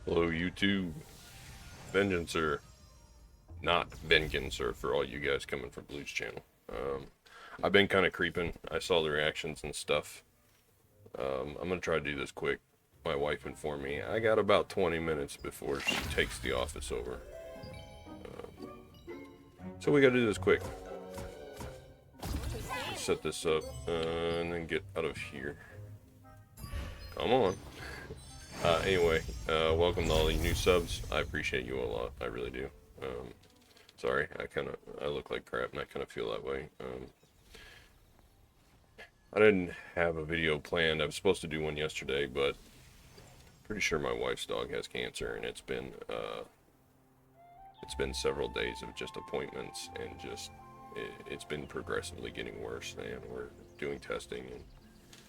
Hello, YouTube. Vengeancer. Not Vengeancer for all you guys coming from Blue's channel. I've been kind of creeping. I saw the reactions and stuff. I'm going to try to do this quick. My wife informed me I got about 20 minutes before she takes the office over. So we got to do this quick. Set this up and then get out of here. Come on. Anyway, welcome to all the new subs. I appreciate you a lot. I really do. Sorry, I look like crap and I kind of feel that way. I didn't have a video planned. I was supposed to do one yesterday, but pretty sure my wife's dog has cancer, and it's been several days of just appointments, and it's been progressively getting worse, and we're doing testing, and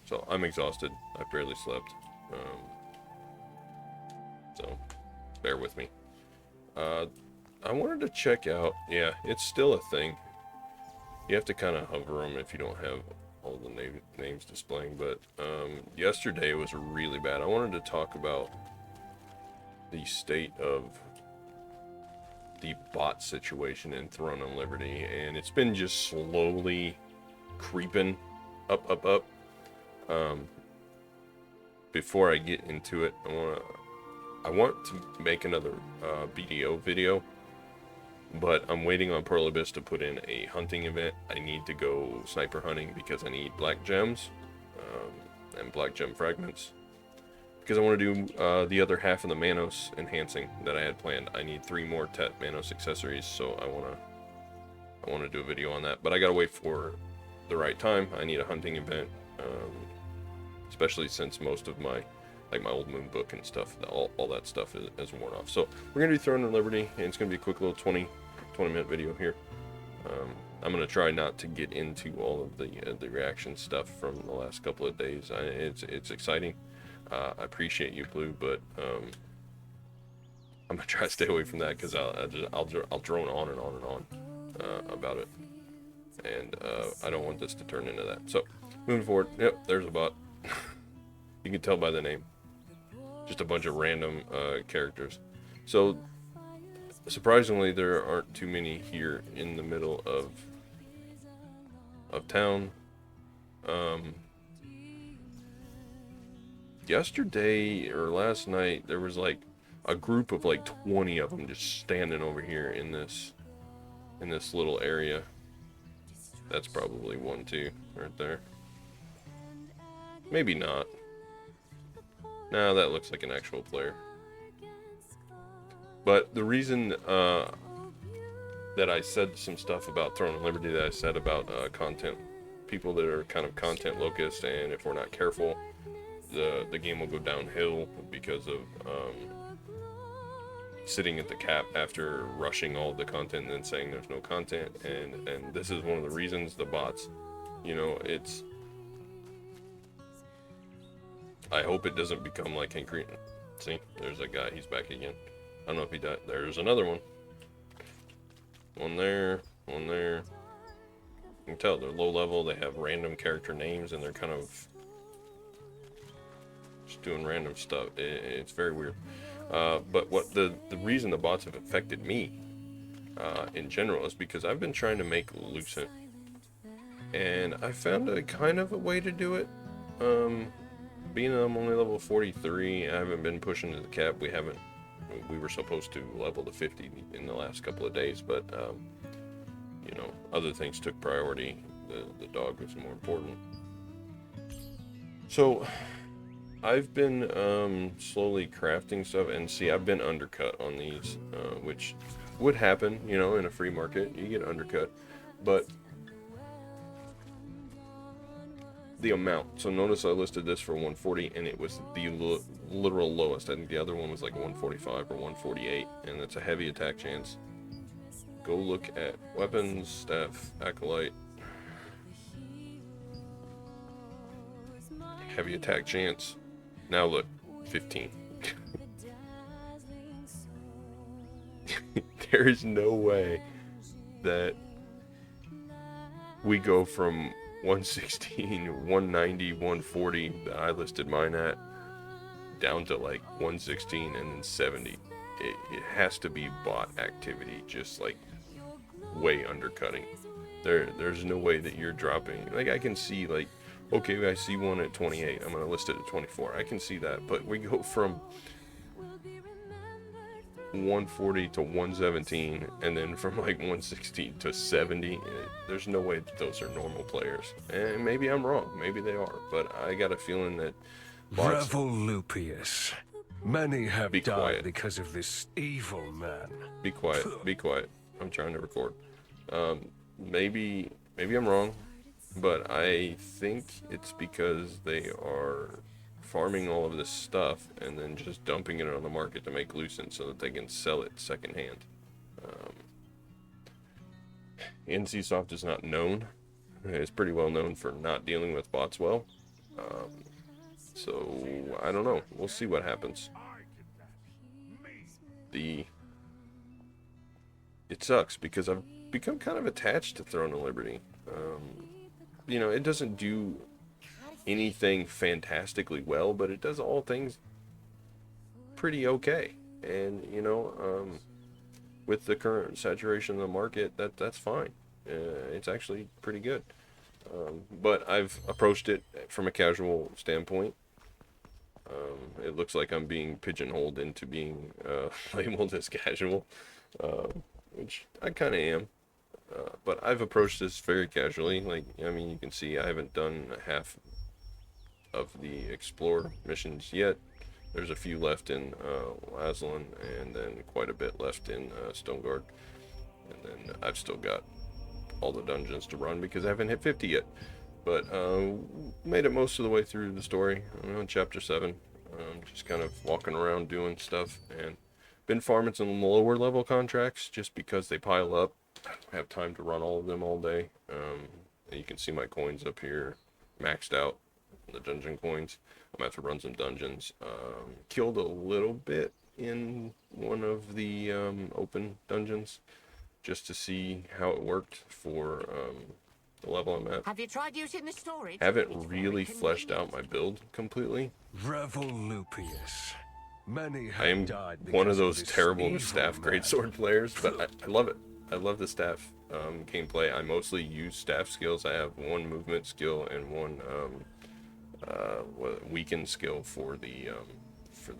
so I'm exhausted. I barely slept. So bear with me. I wanted to check out, yeah, it's still a thing. You have to kind of hover them if you don't have all the names displaying, but yesterday was really bad. I wanted to talk about the state of the bot situation in Throne and Liberty, and it's been just slowly creeping up. Before I get into it, I want to make another BDO video, but I'm waiting on Pearl Abyss to put in a hunting event. I need to go sniper hunting because I need black gems and black gem fragments, because I want to do the other half of the Manos enhancing that I had planned. I need 3 more Tet Manos accessories, so I want to do a video on that, but I gotta wait for the right time. I need a hunting event, especially since most of my old moon book and stuff, all that stuff is worn off. So we're gonna do Throne and Liberty, and it's gonna be a quick little 20 minute video here. I'm gonna try not to get into all of the reaction stuff from the last couple of days. It's exciting. I appreciate you, Blue, but I'm gonna try to stay away from that, because I'll drone on and on and on about it, and I don't want this to turn into that. So moving forward, yep, there's a bot. You can tell by the name. Just a bunch of random characters. So surprisingly, there aren't too many here in the middle of town. Yesterday or last night, there was like a group of like 20 of them just standing over here in this little area. That's probably 1, 2 right there. Maybe not. No, that looks like an actual player. But the reason that I said some stuff about Throne and Liberty, that I said about content, people that are kind of content locusts, and if we're not careful, the game will go downhill because of sitting at the cap after rushing all the content and then saying there's no content, and this is one of the reasons. The bots, you know, it's, I hope it doesn't become like Concrete. See, there's that guy, he's back again. I don't know if he died. There's another one. One there, one there. You can tell they're low level, they have random character names, and they're kind of just doing random stuff. It's very weird. But what the reason the bots have affected me in general is because I've been trying to make Lucent, and I found a kind of a way to do it. Being that I'm only level 43, I haven't been pushing to the cap. We were supposed to level to 50 in the last couple of days, but you know, other things took priority. The dog was more important. So I've been slowly crafting stuff, and see, I've been undercut on these, which would happen, you know, in a free market. You get undercut, but the amount. So notice I listed this for 140, and it was the literal lowest. I think the other one was like 145 or 148, and that's a heavy attack chance. Go look at weapons, staff, acolyte. Heavy attack chance. Now look, 15. There is no way that we go from 116, 190, 140 that I listed mine at, down to like 116 and then 70. It has to be bot activity, just like way undercutting. There's no way that you're dropping. Like, I can see, like, okay, I see one at 28, I'm gonna list it at 24. I can see that, but we go from 140 to 117, and then from like 116 to 70. There's no way that those are normal players. And maybe I'm wrong, maybe they are, but I got a feeling that bots. Revolupius. Many have Be died quiet. because of this evil man. Be quiet. Be quiet. I'm trying to record. Maybe I'm wrong, but I think it's because they are farming all of this stuff and then just dumping it on the market to make Lucent so that they can sell it secondhand. NCSoft is not known. It's pretty well known for not dealing with bots well. So I don't know. We'll see what happens. It sucks because I've become kind of attached to Throne of Liberty. You know, it doesn't do anything fantastically well, but it does all things pretty okay. And you know, with the current saturation of the market, that's fine. It's actually pretty good. But I've approached it from a casual standpoint. It looks like I'm being pigeonholed into being labeled as casual, which I kind of am. But I've approached this very casually. Like, I mean, you can see I haven't done half of the Explore missions yet. There's a few left in Aslan, and then quite a bit left in Stoneguard. And then I've still got all the dungeons to run because I haven't hit 50 yet. But made it most of the way through the story. I'm on chapter 7. Just kind of walking around doing stuff, and been farming some lower level contracts just because they pile up. I don't have time to run all of them all day. You can see my coins up here maxed out, the dungeon coins. I'm gonna have to run some dungeons. Killed a little bit in one of the open dungeons just to see how it worked for the level I'm at. Have you tried using the storage? Haven't really fleshed out my build completely. Revolupius. Many I have am died one of because those this terrible evil staff man. greatsword players, but I love it. I love the staff gameplay. I mostly use staff skills. I have one movement skill and one weakened skill for the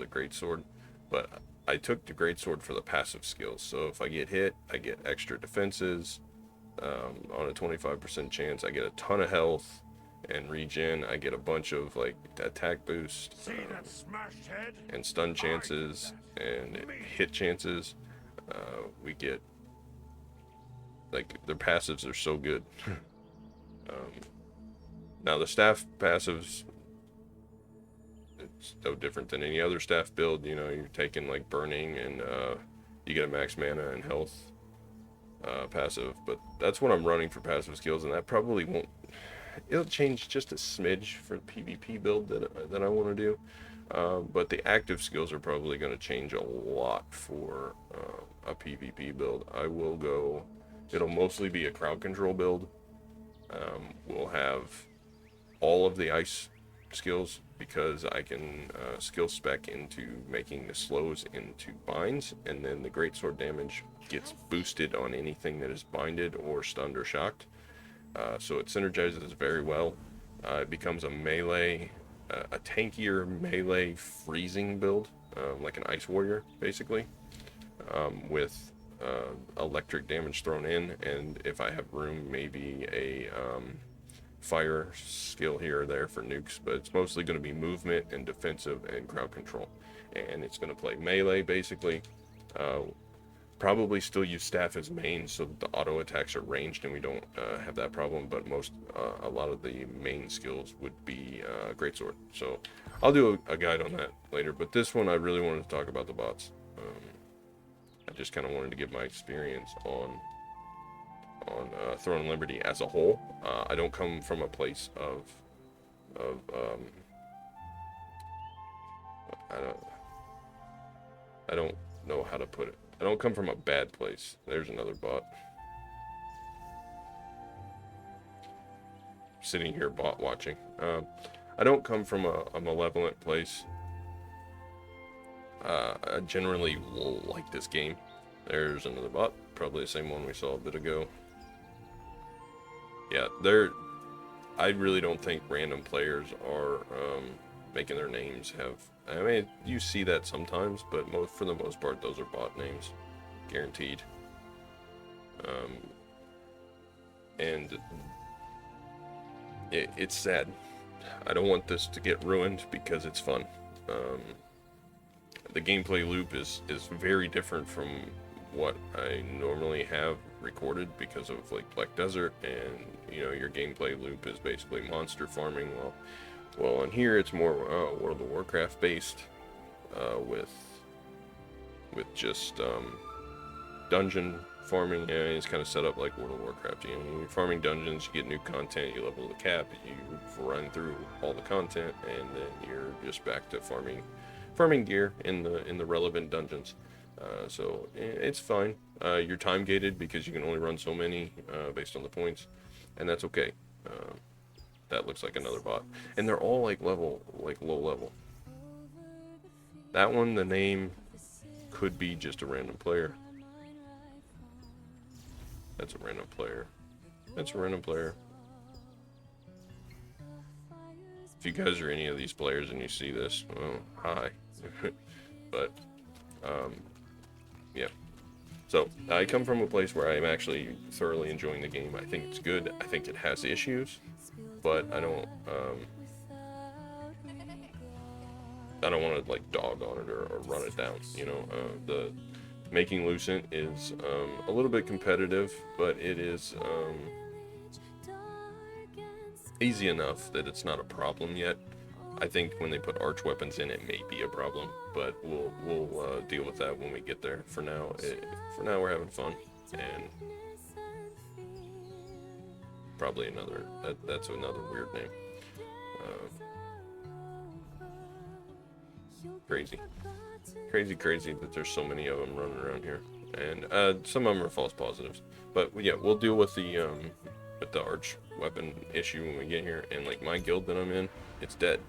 greatsword, but I took the greatsword for the passive skills. So if I get hit, I get extra defenses. On a 25% chance, I get a ton of health and regen. I get a bunch of like attack boost and stun chances and hit chances. We get, like, their passives are so good. Now the staff passives, it's no different than any other staff build. You know, you're taking like burning and you get a max mana and health passive, but that's what I'm running for passive skills, and that probably won't. It'll change just a smidge for the PvP build that I want to do, but the active skills are probably going to change a lot for a PvP build. I will go. It'll mostly be a crowd control build. We'll have all of the ice skills because I can skill spec into making the slows into binds, and then the greatsword damage gets boosted on anything that is binded or stunned or shocked. So it synergizes very well. It becomes a melee, a tankier melee freezing build, like an ice warrior basically, with electric damage thrown in, and if I have room, maybe a fire skill here or there for nukes, but it's mostly going to be movement and defensive and crowd control, and it's going to play melee basically. Probably still use staff as main so that the auto attacks are ranged and we don't have that problem, but a lot of the main skills would be greatsword. So I'll do a guide on that later, but this one I really wanted to talk about the bots. I just kind of wanted to give my experience on Throne of Liberty as a whole. I don't come from a place of I don't know how to put it. I don't come from a bad place. There's another bot. Sitting here bot watching. I don't come from a malevolent place. I generally will like this game. There's another bot, probably the same one we saw a bit ago. Yeah, I really don't think random players are making their names have. I mean, you see that sometimes, but for the most part, those are bot names, guaranteed. And it's sad. I don't want this to get ruined because it's fun. The gameplay loop is very different from what I normally have recorded because of like Black Desert, and you know, your gameplay loop is basically monster farming. Well, in here it's more World of Warcraft based, with just dungeon farming. Yeah, it's kind of set up like World of Warcraft. You know, you're farming dungeons, you get new content, you level the cap, you run through all the content, and then you're just back to farming gear in the relevant dungeons. So it's fine. You're time gated because you can only run so many based on the points, and that's okay. That looks like another bot, and they're all like low level. That one, the name could be just a random player. That's a random player. That's a random player. If you guys are any of these players and you see this, well, hi. But yeah. So I come from a place where I'm actually thoroughly enjoying the game. I think it's good. I think it has issues, but I don't want to like dog on it or run it down. You know, the making Lucent is a little bit competitive, but it is easy enough that it's not a problem yet. I think when they put arch weapons in, it may be a problem, but we'll deal with that when we get there. For now, we're having fun, and probably another. That's another weird name. Crazy that there's so many of them running around here, and some of them are false positives. But yeah, we'll deal with the arch weapon issue when we get here. And like my guild that I'm in, it's dead.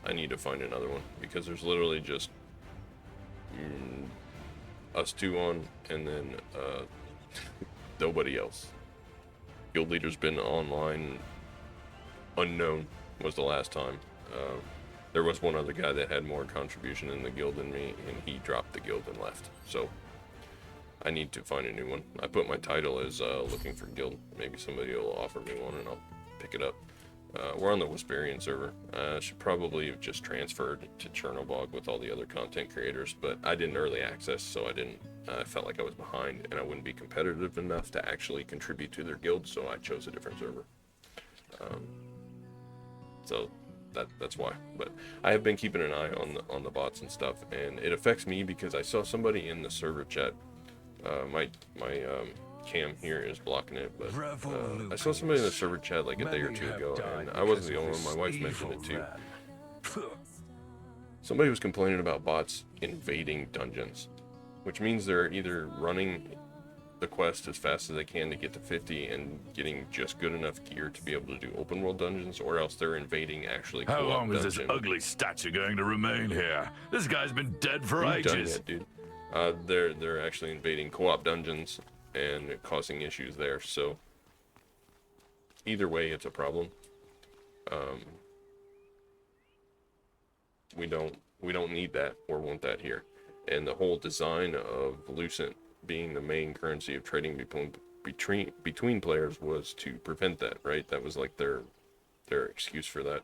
I need to find another one because there's literally just us two on, and then nobody else. Guild leader's been online. Unknown was the last time. There was one other guy that had more contribution in the guild than me, and he dropped the guild and left. So I need to find a new one. I put my title as looking for guild. Maybe somebody will offer me one and I'll pick it up. We're on the Whisperian server. Should probably have just transferred to Chernobog with all the other content creators, but I didn't early access, so I felt like I was behind and I wouldn't be competitive enough to actually contribute to their guild, so I chose a different server. So that's why. But I have been keeping an eye on the bots and stuff, and it affects me because I saw somebody in the server chat. My cam here is blocking it, but I saw somebody in the server chat like a day or two ago, and I wasn't the only one. My wife mentioned it too. Somebody was complaining about bots invading dungeons, which means they're either running the quest as fast as they can to get to 50 and getting just good enough gear to be able to do open world dungeons, or else they're invading actually co-op How long is this dungeon. ugly statue going to remain here? This guy's been dead for ages. Done yet, dude. They're actually invading co-op dungeons and causing issues there. So either way, it's a problem. We don't need that or want that here. And the whole design of Lucent being the main currency of trading between players was to prevent that, right? That was like their excuse for that.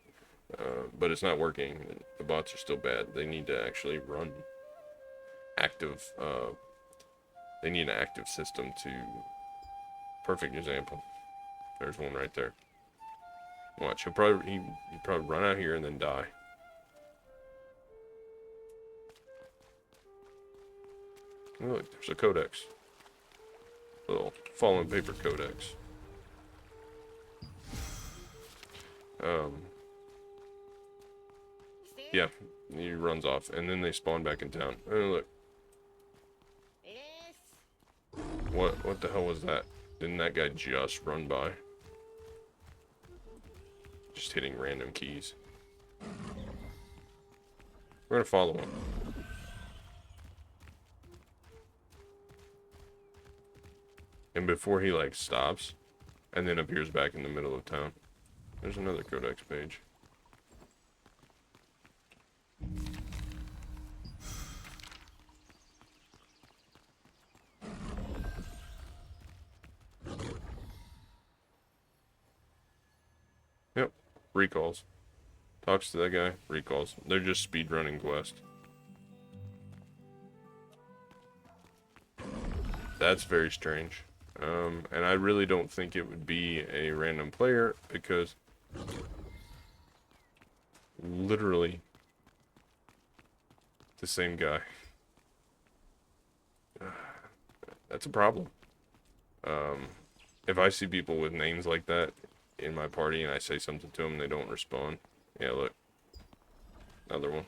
But it's not working. The bots are still bad. They need to actually run active. They need an active system to. Perfect example. There's one right there. Watch. He'll probably run out here and then die. Look, there's a codex. Little fallen paper codex. Yeah, he runs off, and then they spawn back in town. Oh, look. What the hell was that? Didn't that guy just run by? Just hitting random keys. We're gonna follow him. And before he like stops and then appears back in the middle of town. There's another codex page. Yep, recalls. Talks to that guy, recalls. They're just speedrunning quest. That's very strange. And I really don't think it would be a random player because literally the same guy. That's a problem. If I see people with names like that in my party and I say something to them and they don't respond, yeah, look, another one,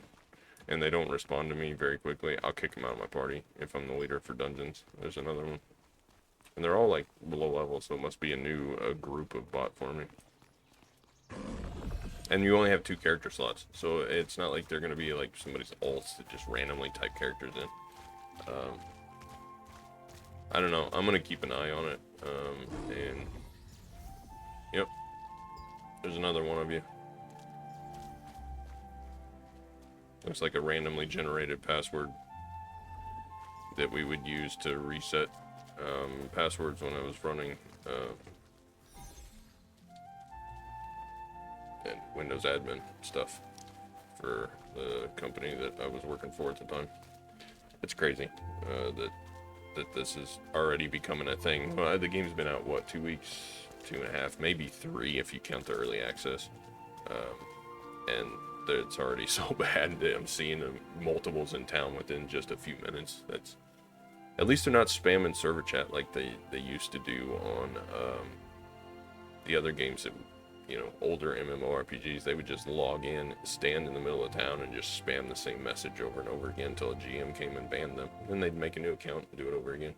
and they don't respond to me very quickly, I'll kick them out of my party if I'm the leader for dungeons. There's another one. And they're all like below level, so it must be a new group of bot forming. And you only have 2 character slots, so it's not like they're gonna be like somebody's alts that just randomly type characters in. I don't know. I'm gonna keep an eye on it. And yep, there's another one of you. Looks like a randomly generated password that we would use to reset passwords when I was running and Windows admin stuff for the company that I was working for at the time. It's crazy that this is already becoming a thing. Well, the game's been out, what, 2 weeks? 2.5, maybe 3 if you count the early access. And it's already so bad that I'm seeing multiples in town within just a few minutes. That's, at least they're not spamming server chat like they used to do on the other games that, you know, older MMORPGs. They would just log in, stand in the middle of town, and just spam the same message over and over again until a GM came and banned them. Then they'd make a new account and do it over again.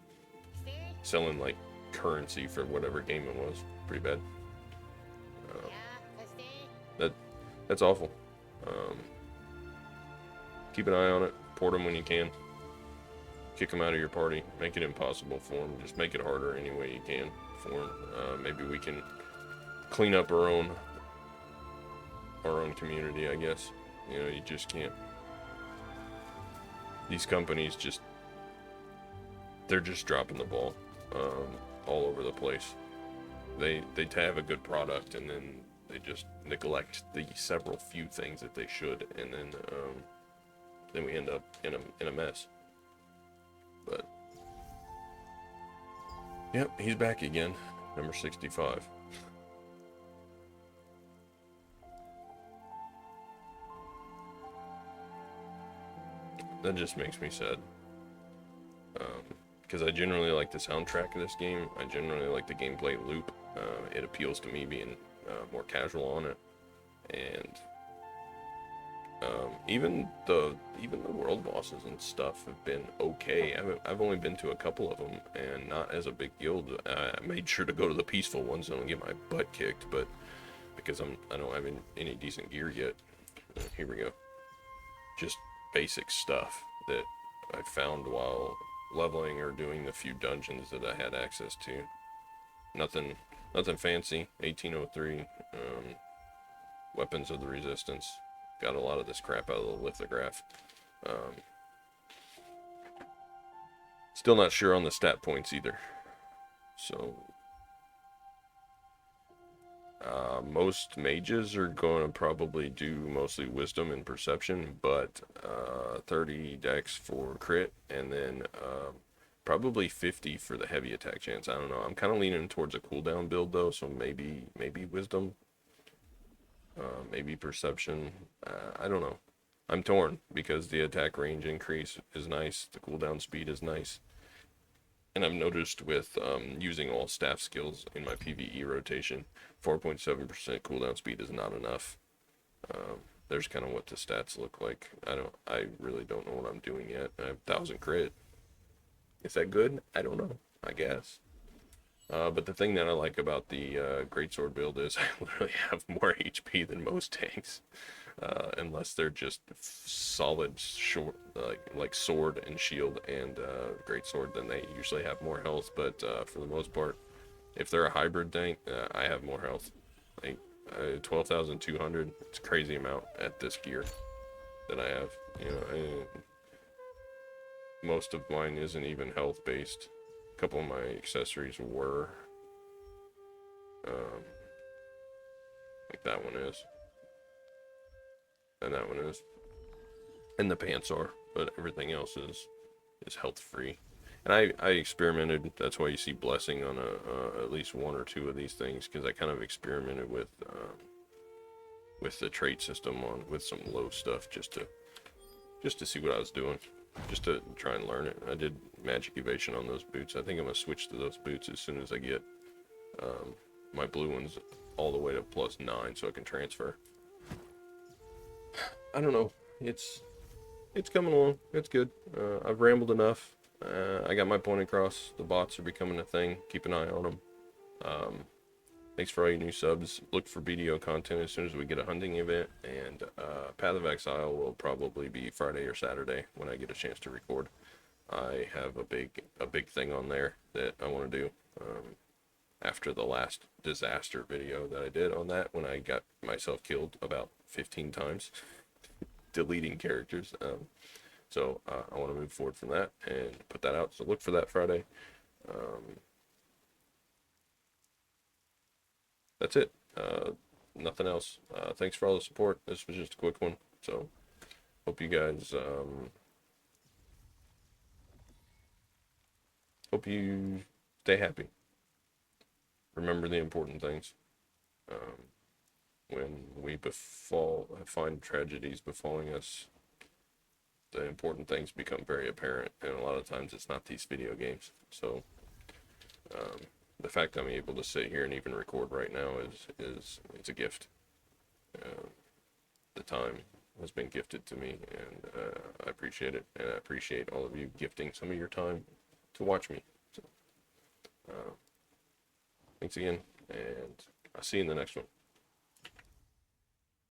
Selling like currency for whatever game it was. Pretty bad. That's awful. Keep an eye on it. Port them when you can. Kick them out of your party. Make it impossible for them. Just make it harder any way you can for them. Maybe we can clean up our own community, I guess. You know, you just can't. These companies just, they're just dropping the ball all over the place. They have a good product and then they just neglect the several few things that they should, and then we end up in a mess. But yep, he's back again, number 65. That just makes me sad. Because I generally like the soundtrack of this game. I generally like the gameplay loop. It appeals to me being more casual on it, and even the world bosses and stuff have been okay. I've only been to a couple of them, and not as a big guild. I made sure to go to the peaceful ones so I don't get my butt kicked, but because I don't have any decent gear yet. Here we go. Just basic stuff that I found while leveling or doing the few dungeons that I had access to. Nothing fancy. 1803. Weapons of the Resistance. Got a lot of this crap out of the lithograph. Still not sure on the stat points either. So most mages are going to probably do mostly wisdom and perception, but 30 dex for crit, and then probably 50 for the heavy attack chance. I don't know. I'm kind of leaning towards a cooldown build though, so maybe wisdom, maybe perception. I don't know. I'm torn because the attack range increase is nice, the cooldown speed is nice. And I've noticed with using all staff skills in my PvE rotation, 4.7% cooldown speed is not enough. There's kind of what the stats look like. I really don't know what I'm doing yet. I have 1000 crit. Is that good? I don't know. I guess. But the thing that I like about the greatsword build is I literally have more HP than most tanks, unless they're just solid short, like sword and shield and greatsword. Then they usually have more health. But for the most part, if they're a hybrid tank, I have more health. Like 12,200. It's a crazy amount at this gear that I have. You know, most of mine isn't even health based. A couple of my accessories were. Like that one is. And that one is. And the pants are. But everything else is health free. And I experimented. That's why you see blessing on at least one or two of these things, because I kind of experimented with the trait system on with some low stuff just to see what I was doing, just to try and learn it. I did magic evasion on those boots. I think I'm gonna switch to those boots as soon as I get my blue ones all the way to +9, so I can transfer. I don't know. It's coming along. It's good. I've rambled enough. I got my point across. The bots are becoming a thing. Keep an eye on them. Thanks for all you new subs. Look for BDO content as soon as we get a hunting event. And Path of Exile will probably be Friday or Saturday when I get a chance to record. I have a big thing on there that I want to do. After the last disaster video that I did on that, when I got myself killed about 15 times, deleting characters. So I want to move forward from that and put that out. So look for that Friday. That's it. Nothing else. Thanks for all the support. This was just a quick one. So hope you guys, hope you stay happy. Remember the important things. When we find tragedies befalling us, the important things become very apparent, and a lot of times it's not these video games. So the fact I'm able to sit here and even record right now is it's a gift. The time has been gifted to me, and I appreciate it, and I appreciate all of you gifting some of your time to watch me. So, thanks again, and I'll see you in the next one.